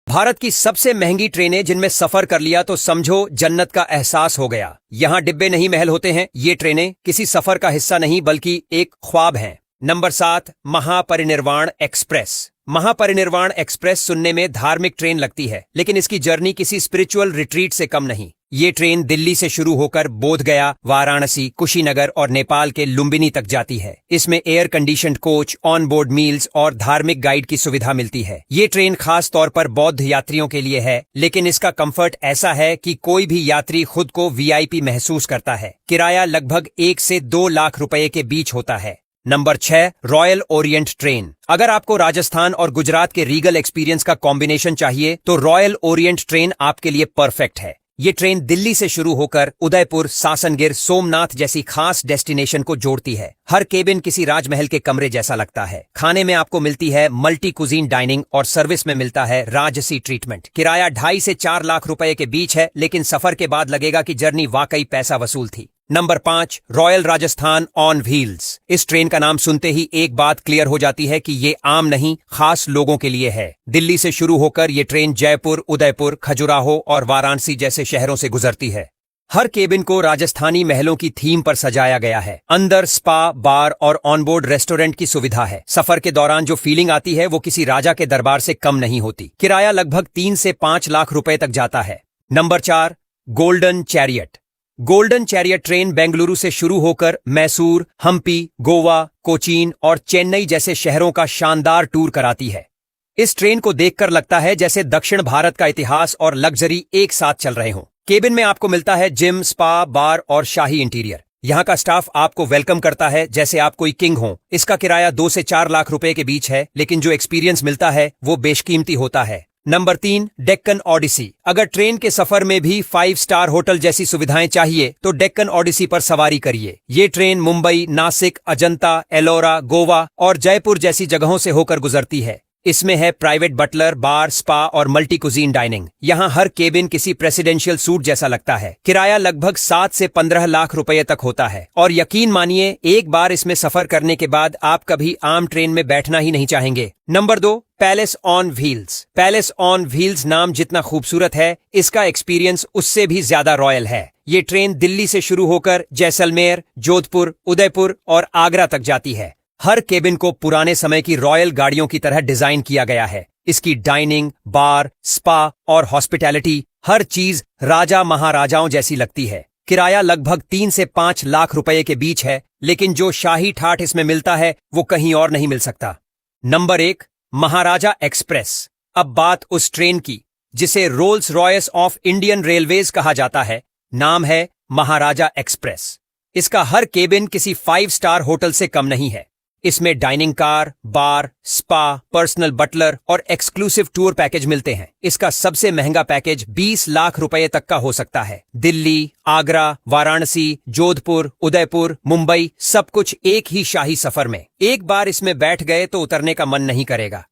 भारत की सबसे महंगी ट्रेनें जिनमें सफर कर लिया तो समझो जन्नत का एहसास हो गया। यहाँ डिब्बे नहीं महल होते हैं, ये ट्रेनें किसी सफर का हिस्सा नहीं बल्कि एक ख्वाब हैं। नंबर 7, महापरिनिर्वाण एक्सप्रेस। महापरिनिर्वाण एक्सप्रेस सुनने में धार्मिक ट्रेन लगती है, लेकिन इसकी जर्नी किसी स्पिरिचुअल रिट्रीट से कम नहीं। ये ट्रेन दिल्ली से शुरू होकर बोधगया, वाराणसी, कुशीनगर और नेपाल के लुम्बिनी तक जाती है। इसमें air conditioned coach, on board meals और धार्मिक गाइड की सुविधा मिलती है। ये ट्रेन खास तौर पर बौद्ध यात्रियों के लिए है, लेकिन इसका कंफर्ट ऐसा है कि कोई भी यात्री खुद को वीआईपी महसूस करता है। किराया लगभग 1 से 2 लाख रुपए के बीच होता है। Number 6, royal Orient train. अगर आपको राजस्थान और गुजरात के रीगल एक्सपीरियंस का कॉम्बिनेशन चाहिए तो रॉयल ओरिएंट ट्रेन आपके लिए परफेक्ट है। ये ट्रेन दिल्ली से शुरू होकर उदयपुर, सासनगिर, सोमनाथ जैसी खास डेस्टिनेशन को जोड़ती है। हर केबिन किसी राजमहल के कमरे जैसा लगता है। खाने में आपको मिलती है मल्टी कुजीन डाइनिंग और सर्विस में मिलता है राजसी ट्रीटमेंट। किराया 2.5 से 4 लाख रुपए के बीच है, लेकिन सफर के बाद लगेगा कि जर्नी वाकई पैसा वसूल थी। Number 5, royal Rajasthan on wheels. इस ट्रेन का नाम सुनते ही एक बात क्लियर हो जाती है कि ये आम नहीं, खास लोगों के लिए है। दिल्ली से शुरू होकर ये ट्रेन जयपुर, उदयपुर, खजुराहो और वाराणसी जैसे शहरों से गुजरती है। हर केबिन को राजस्थानी महलों की थीम पर सजाया गया है। अंदर स्पा, बार और ऑनबोर्ड रेस्टोरेंट की सुविधा है। सफर के दौरान जो फीलिंग आती है वो किसी राजा के दरबार से कम नहीं होती। किराया लगभग 3 से 5 लाख रुपए तक जाता है। Number 4, golden chariot. Golden chariot train Bengaluru से शुरू होकर मैसूर, हम्पी, गोवा, कोचीन और चेन्नई जैसे शहरों का शानदार टूर कराती है। इस ट्रेन को देखकर लगता है जैसे दक्षिण भारत का इतिहास और लग्जरी एक साथ चल रहे हों। केबिन में आपको मिलता है जिम, स्पा, बार और शाही इंटीरियर। यहाँ का स्टाफ आपको वेलकम करता है जैसे आप कोई किंग हो। इसका किराया 2 से 4 लाख रुपए के बीच है, लेकिन जो एक्सपीरियंस मिलता है वो बेशकीमती होता है। नंबर 3, डेक्कन ओडिसी। अगर ट्रेन के सफर में भी 5 स्टार होटल जैसी सुविधाएं चाहिए तो डेक्कन ओडिसी पर सवारी करिए। ये ट्रेन मुंबई, नासिक, अजंता, एलोरा, गोवा और जयपुर जैसी जगहों से होकर गुजरती है। इसमें है प्राइवेट बटलर, बार, स्पा और मल्टी कुजीन डाइनिंग। यहाँ हर केबिन किसी प्रेसिडेंशियल सूट जैसा लगता है। किराया लगभग 7 से 15 लाख रुपए तक होता है और यकीन मानिए एक बार इसमें सफर करने के बाद आप कभी आम ट्रेन में बैठना ही नहीं चाहेंगे। Number 2, palace on wheels. Palace on wheels नाम जितना खूबसूरत है, इसका एक्सपीरियंस उससे भी ज्यादा रॉयल है। ये ट्रेन दिल्ली से शुरू होकर जैसलमेर, जोधपुर, उदयपुर और आगरा तक जाती है। हर केबिन को पुराने समय की रॉयल गाड़ियों की तरह डिजाइन किया गया है। इसकी डाइनिंग, बार, स्पा और हॉस्पिटैलिटी हर चीज राजा महाराजाओं जैसी लगती है। किराया लगभग 3 से 5 लाख रुपए के बीच है, लेकिन जो शाही ठाठ इसमें मिलता है वो कहीं और नहीं मिल सकता। नंबर 1, महाराजा एक्सप्रेस। अब बात उस ट्रेन की जिसे Rolls Royce of Indian railways कहा जाता है। नाम है महाराजा एक्सप्रेस। इसका हर केबिन किसी 5 स्टार होटल से कम नहीं है। इसमें डाइनिंग कार, बार, स्पा, पर्सनल बटलर और एक्सक्लूसिव टूर पैकेज मिलते हैं। इसका सबसे महंगा पैकेज 20 लाख रुपए तक का हो सकता है। दिल्ली, आगरा, वाराणसी, जोधपुर, उदयपुर, मुंबई सब कुछ एक ही शाही सफर में। एक बार इसमें बैठ गए तो उतरने का मन नहीं करेगा।